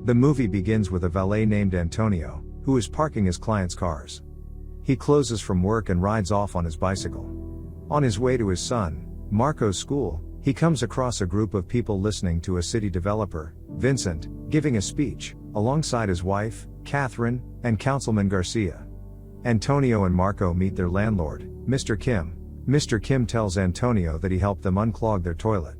The movie begins with a valet named Antonio, who is parking his clients' cars. He closes from work and rides off on his bicycle. On his way to his son, Marco's school, he comes across a group of people listening to a city developer, Vincent, giving a speech, alongside his wife, Catherine, and Councilman Garcia. Antonio and Marco meet their landlord, Mr. Kim. Mr. Kim tells Antonio that he helped them unclog their toilet.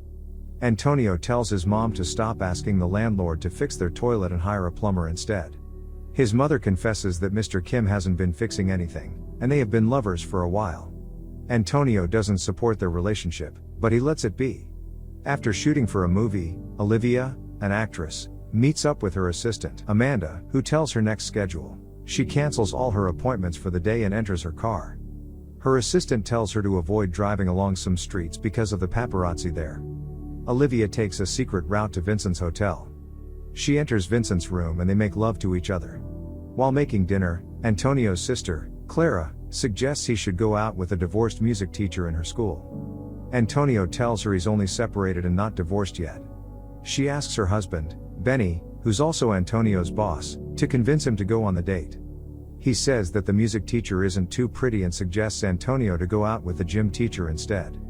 Antonio tells his mom to stop asking the landlord to fix their toilet and hire a plumber instead. His mother confesses that Mr. Kim hasn't been fixing anything, and they have been lovers for a while. Antonio doesn't support their relationship, but he lets it be. After shooting for a movie, Olivia, an actress, meets up with her assistant, Amanda, who tells her next schedule. She cancels all her appointments for the day and enters her car. Her assistant tells her to avoid driving along some streets because of the paparazzi there. Olivia takes a secret route to Vincent's hotel. She enters Vincent's room and they make love to each other. While making dinner, Antonio's sister, Clara, suggests he should go out with a divorced music teacher in her school. Antonio tells her he's only separated and not divorced yet. She asks her husband, Benny, who's also Antonio's boss, to convince him to go on the date. He says that the music teacher isn't too pretty and suggests Antonio to go out with the gym teacher instead.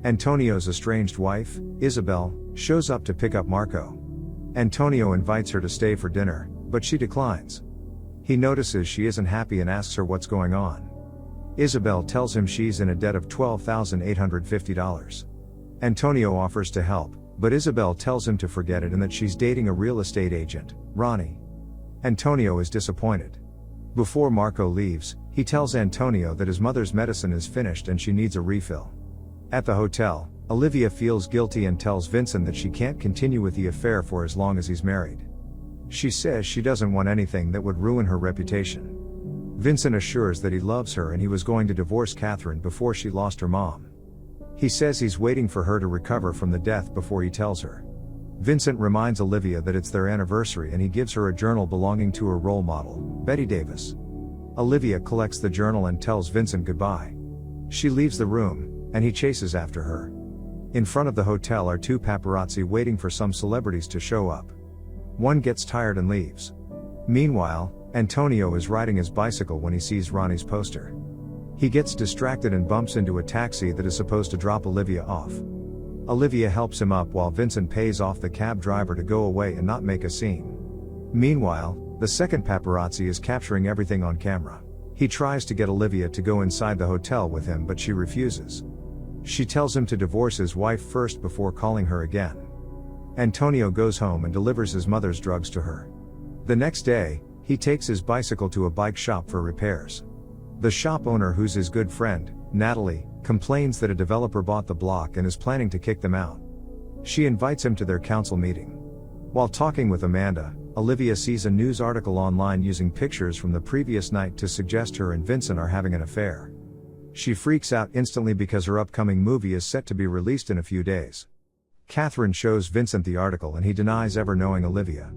Antonio's estranged wife, Isabel, shows up to pick up Marco. Antonio invites her to stay for dinner, but she declines. He notices she isn't happy and asks her what's going on. Isabel tells him she's in a debt of $12,850. Antonio offers to help, but Isabel tells him to forget it and that she's dating a real estate agent, Ronnie. Antonio is disappointed. Before Marco leaves, he tells Antonio that his mother's medicine is finished and she needs a refill. At the hotel, Olivia feels guilty and tells Vincent that she can't continue with the affair for as long as he's married. She says she doesn't want anything that would ruin her reputation. Vincent assures that he loves her and he was going to divorce Catherine before she lost her mom. He says he's waiting for her to recover from the death before he tells her. Vincent reminds Olivia that it's their anniversary and he gives her a journal belonging to her role model, Betty Davis. Olivia collects the journal and tells Vincent goodbye. She leaves the room, and he chases after her. In front of the hotel are two paparazzi waiting for some celebrities to show up. One gets tired and leaves. Meanwhile, Antonio is riding his bicycle when he sees Ronnie's poster. He gets distracted and bumps into a taxi that is supposed to drop Olivia off. Olivia helps him up while Vincent pays off the cab driver to go away and not make a scene. Meanwhile, the second paparazzi is capturing everything on camera. He tries to get Olivia to go inside the hotel with him, but she refuses. She tells him to divorce his wife first before calling her again. Antonio goes home and delivers his mother's drugs to her. The next day, he takes his bicycle to a bike shop for repairs. The shop owner, who's his good friend, Natalie, complains that a developer bought the block and is planning to kick them out. She invites him to their council meeting. While talking with Amanda, Olivia sees a news article online using pictures from the previous night to suggest her and Vincent are having an affair. She freaks out instantly because her upcoming movie is set to be released in a few days. Catherine shows Vincent the article and he denies ever knowing Olivia.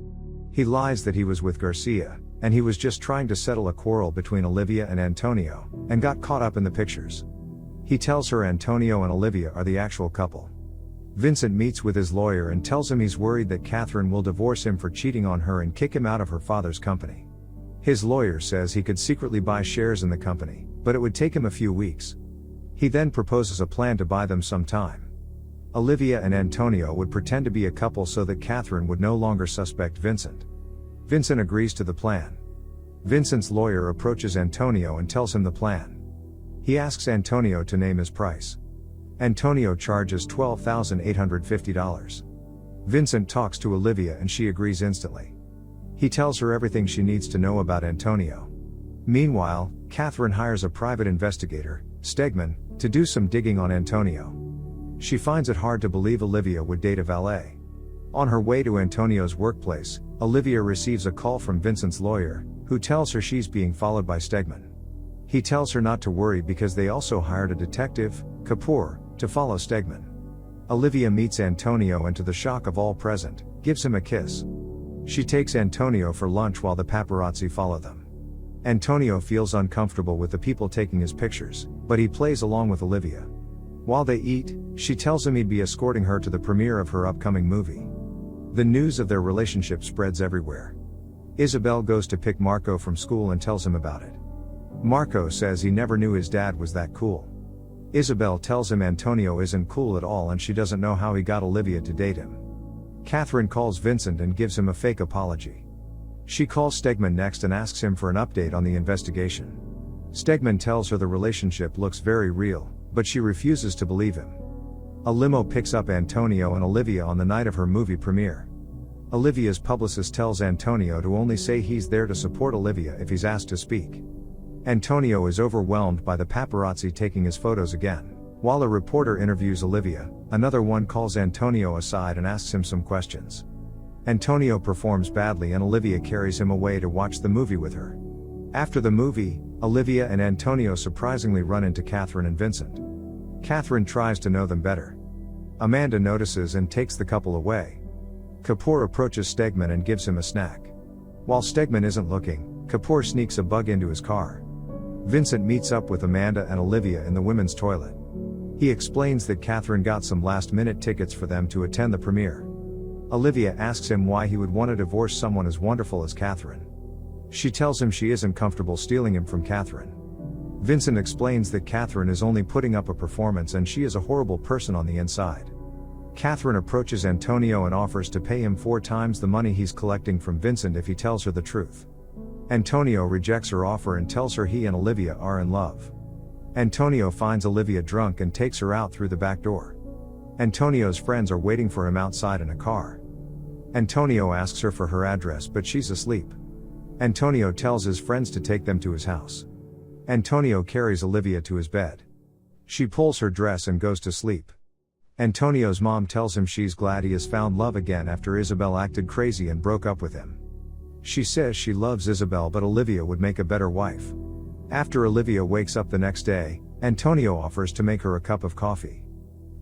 He lies that he was with Garcia, and he was just trying to settle a quarrel between Olivia and Antonio, and got caught up in the pictures. He tells her Antonio and Olivia are the actual couple. Vincent meets with his lawyer and tells him he's worried that Catherine will divorce him for cheating on her and kick him out of her father's company. His lawyer says he could secretly buy shares in the company, but it would take him a few weeks. He then proposes a plan to buy them some time. Olivia and Antonio would pretend to be a couple so that Catherine would no longer suspect Vincent. Vincent agrees to the plan. Vincent's lawyer approaches Antonio and tells him the plan. He asks Antonio to name his price. Antonio charges $12,850. Vincent talks to Olivia and she agrees instantly. He tells her everything she needs to know about Antonio. Meanwhile, Catherine hires a private investigator, Stegman, to do some digging on Antonio. She finds it hard to believe Olivia would date a valet. On her way to Antonio's workplace, Olivia receives a call from Vincent's lawyer, who tells her she's being followed by Stegman. He tells her not to worry because they also hired a detective, Kapoor, to follow Stegman. Olivia meets Antonio and, to the shock of all present, gives him a kiss. She takes Antonio for lunch while the paparazzi follow them. Antonio feels uncomfortable with the people taking his pictures, but he plays along with Olivia. While they eat, she tells him he'd be escorting her to the premiere of her upcoming movie. The news of their relationship spreads everywhere. Isabel goes to pick Marco from school and tells him about it. Marco says he never knew his dad was that cool. Isabel tells him Antonio isn't cool at all and she doesn't know how he got Olivia to date him. Catherine calls Vincent and gives him a fake apology. She calls Stegman next and asks him for an update on the investigation. Stegman tells her the relationship looks very real, but she refuses to believe him. A limo picks up Antonio and Olivia on the night of her movie premiere. Olivia's publicist tells Antonio to only say he's there to support Olivia if he's asked to speak. Antonio is overwhelmed by the paparazzi taking his photos again. While a reporter interviews Olivia, another one calls Antonio aside and asks him some questions. Antonio performs badly and Olivia carries him away to watch the movie with her. After the movie, Olivia and Antonio surprisingly run into Catherine and Vincent. Catherine tries to know them better. Amanda notices and takes the couple away. Kapoor approaches Stegman and gives him a snack. While Stegman isn't looking, Kapoor sneaks a bug into his car. Vincent meets up with Amanda and Olivia in the women's toilet. He explains that Catherine got some last-minute tickets for them to attend the premiere. Olivia asks him why he would want to divorce someone as wonderful as Catherine. She tells him she isn't comfortable stealing him from Catherine. Vincent explains that Catherine is only putting up a performance and she is a horrible person on the inside. Catherine approaches Antonio and offers to pay him 4 times the money he's collecting from Vincent if he tells her the truth. Antonio rejects her offer and tells her he and Olivia are in love. Antonio finds Olivia drunk and takes her out through the back door. Antonio's friends are waiting for him outside in a car. Antonio asks her for her address but she's asleep. Antonio tells his friends to take them to his house. Antonio carries Olivia to his bed. She pulls her dress and goes to sleep. Antonio's mom tells him she's glad he has found love again after Isabel acted crazy and broke up with him. She says she loves Isabel but Olivia would make a better wife. After Olivia wakes up the next day, Antonio offers to make her a cup of coffee.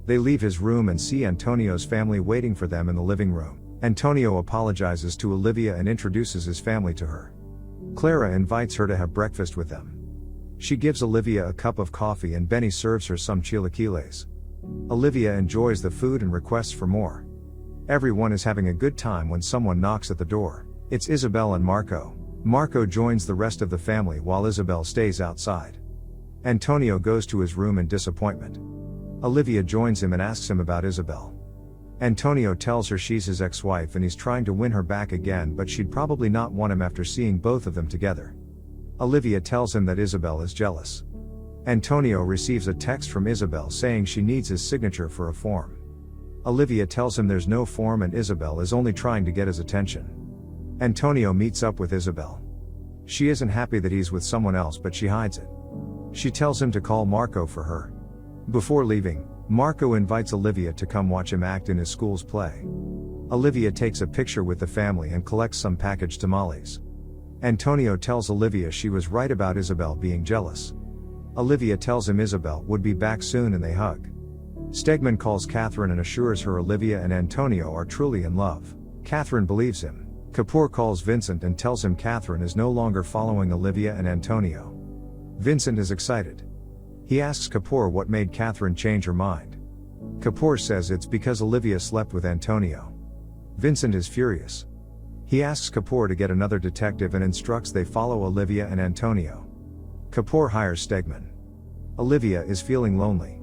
They leave his room and see Antonio's family waiting for them in the living room. Antonio apologizes to Olivia and introduces his family to her. Clara invites her to have breakfast with them. She gives Olivia a cup of coffee and Benny serves her some chilaquiles. Olivia enjoys the food and requests for more. Everyone is having a good time when someone knocks at the door. It's Isabel and Marco. Marco joins the rest of the family while Isabel stays outside. Antonio goes to his room in disappointment. Olivia joins him and asks him about Isabel. Antonio tells her she's his ex-wife and he's trying to win her back again but she'd probably not want him after seeing both of them together. Olivia tells him that Isabel is jealous. Antonio receives a text from Isabel saying she needs his signature for a form. Olivia tells him there's no form and Isabel is only trying to get his attention. Antonio meets up with Isabel. She isn't happy that he's with someone else but she hides it. She tells him to call Marco for her. Before leaving, Marco invites Olivia to come watch him act in his school's play. Olivia takes a picture with the family and collects some packaged tamales. Antonio tells Olivia she was right about Isabel being jealous. Olivia tells him Isabel would be back soon and they hug. Stegman calls Catherine and assures her Olivia and Antonio are truly in love. Catherine believes him. Kapoor calls Vincent and tells him Catherine is no longer following Olivia and Antonio. Vincent is excited. He asks Kapoor what made Catherine change her mind. Kapoor says it's because Olivia slept with Antonio. Vincent is furious. He asks Kapoor to get another detective and instructs they follow Olivia and Antonio. Kapoor hires Stegman. Olivia is feeling lonely.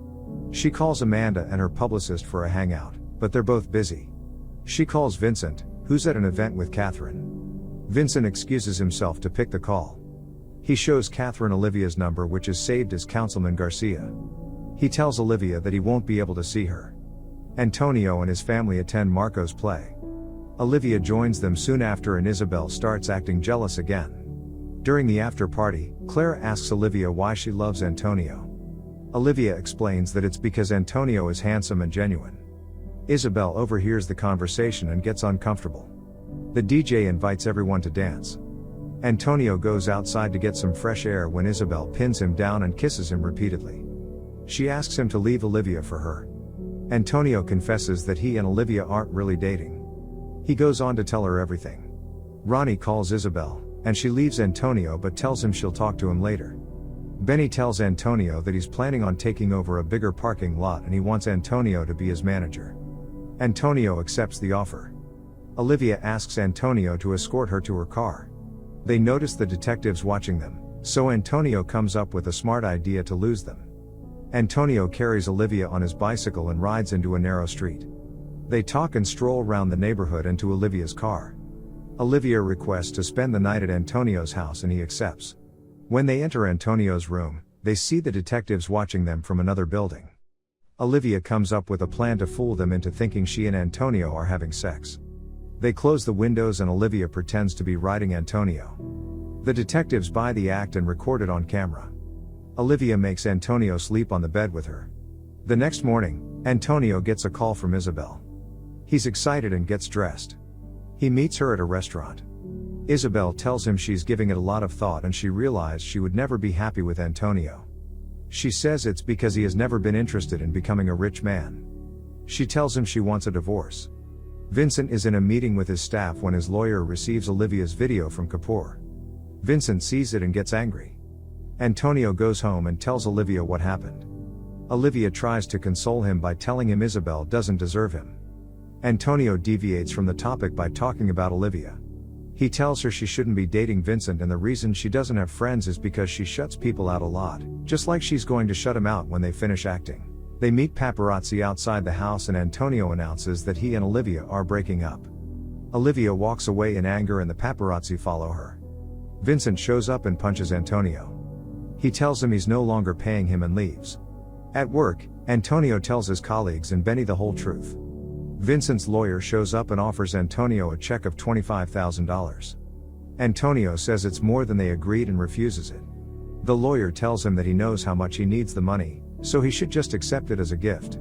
She calls Amanda and her publicist for a hangout, but they're both busy. She calls Vincent, who's at an event with Catherine. Vincent excuses himself to pick the call. He shows Catherine Olivia's number which is saved as Councilman Garcia. He tells Olivia that he won't be able to see her. Antonio and his family attend Marco's play. Olivia joins them soon after and Isabel starts acting jealous again. During the after party, Claire asks Olivia why she loves Antonio. Olivia explains that it's because Antonio is handsome and genuine. Isabel overhears the conversation and gets uncomfortable. The DJ invites everyone to dance. Antonio goes outside to get some fresh air when Isabel pins him down and kisses him repeatedly. She asks him to leave Olivia for her. Antonio confesses that he and Olivia aren't really dating. He goes on to tell her everything. Ronnie calls Isabel, and she leaves Antonio but tells him she'll talk to him later. Benny tells Antonio that he's planning on taking over a bigger parking lot and he wants Antonio to be his manager. Antonio accepts the offer. Olivia asks Antonio to escort her to her car. They notice the detectives watching them, so Antonio comes up with a smart idea to lose them. Antonio carries Olivia on his bicycle and rides into a narrow street. They talk and stroll around the neighborhood and to Olivia's car. Olivia requests to spend the night at Antonio's house and he accepts. When they enter Antonio's room, they see the detectives watching them from another building. Olivia comes up with a plan to fool them into thinking she and Antonio are having sex. They close the windows and Olivia pretends to be riding Antonio. The detectives buy the act and record it on camera. Olivia makes Antonio sleep on the bed with her. The next morning, Antonio gets a call from Isabel. He's excited and gets dressed. He meets her at a restaurant. Isabel tells him she's giving it a lot of thought and she realized she would never be happy with Antonio. She says it's because he has never been interested in becoming a rich man. She tells him she wants a divorce. Vincent is in a meeting with his staff when his lawyer receives Olivia's video from Kapoor. Vincent sees it and gets angry. Antonio goes home and tells Olivia what happened. Olivia tries to console him by telling him Isabel doesn't deserve him. Antonio deviates from the topic by talking about Olivia. He tells her she shouldn't be dating Vincent and the reason she doesn't have friends is because she shuts people out a lot, just like she's going to shut him out when they finish acting. They meet paparazzi outside the house and Antonio announces that he and Olivia are breaking up. Olivia walks away in anger and the paparazzi follow her. Vincent shows up and punches Antonio. He tells him he's no longer paying him and leaves. At work, Antonio tells his colleagues and Benny the whole truth. Vincent's lawyer shows up and offers Antonio a check of $25,000. Antonio says it's more than they agreed and refuses it. The lawyer tells him that he knows how much he needs the money, so he should just accept it as a gift.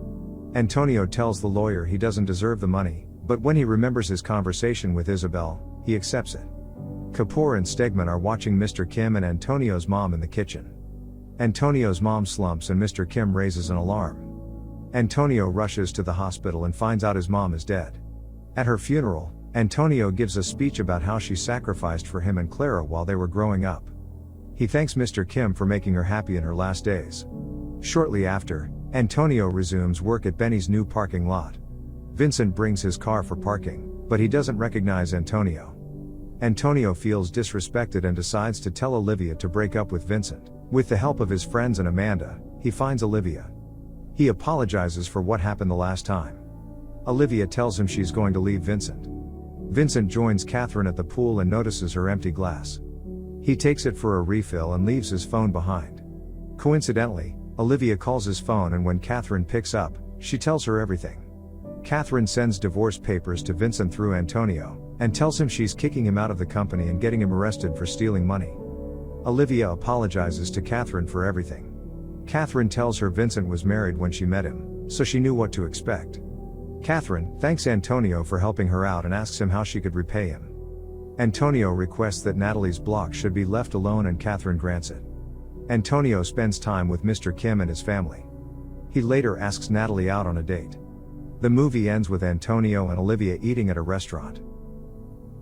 Antonio tells the lawyer he doesn't deserve the money, but when he remembers his conversation with Isabel, he accepts it. Kapoor and Stegman are watching Mr. Kim and Antonio's mom in the kitchen. Antonio's mom slumps and Mr. Kim raises an alarm. Antonio rushes to the hospital and finds out his mom is dead. At her funeral, Antonio gives a speech about how she sacrificed for him and Clara while they were growing up. He thanks Mr. Kim for making her happy in her last days. Shortly after, Antonio resumes work at Benny's new parking lot. Vincent brings his car for parking, but he doesn't recognize Antonio. Antonio feels disrespected and decides to tell Olivia to break up with Vincent. With the help of his friends and Amanda, he finds Olivia. He apologizes for what happened the last time. Olivia tells him she's going to leave Vincent. Vincent joins Catherine at the pool and notices her empty glass. He takes it for a refill and leaves his phone behind. Coincidentally, Olivia calls his phone and when Catherine picks up, she tells her everything. Catherine sends divorce papers to Vincent through Antonio, and tells him she's kicking him out of the company and getting him arrested for stealing money. Olivia apologizes to Catherine for everything. Catherine tells her Vincent was married when she met him, so she knew what to expect. Catherine thanks Antonio for helping her out and asks him how she could repay him. Antonio requests that Natalie's block should be left alone and Catherine grants it. Antonio spends time with Mr. Kim and his family. He later asks Natalie out on a date. The movie ends with Antonio and Olivia eating at a restaurant.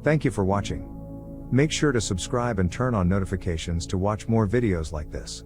Thank you for watching. Make sure to subscribe and turn on notifications to watch more videos like this.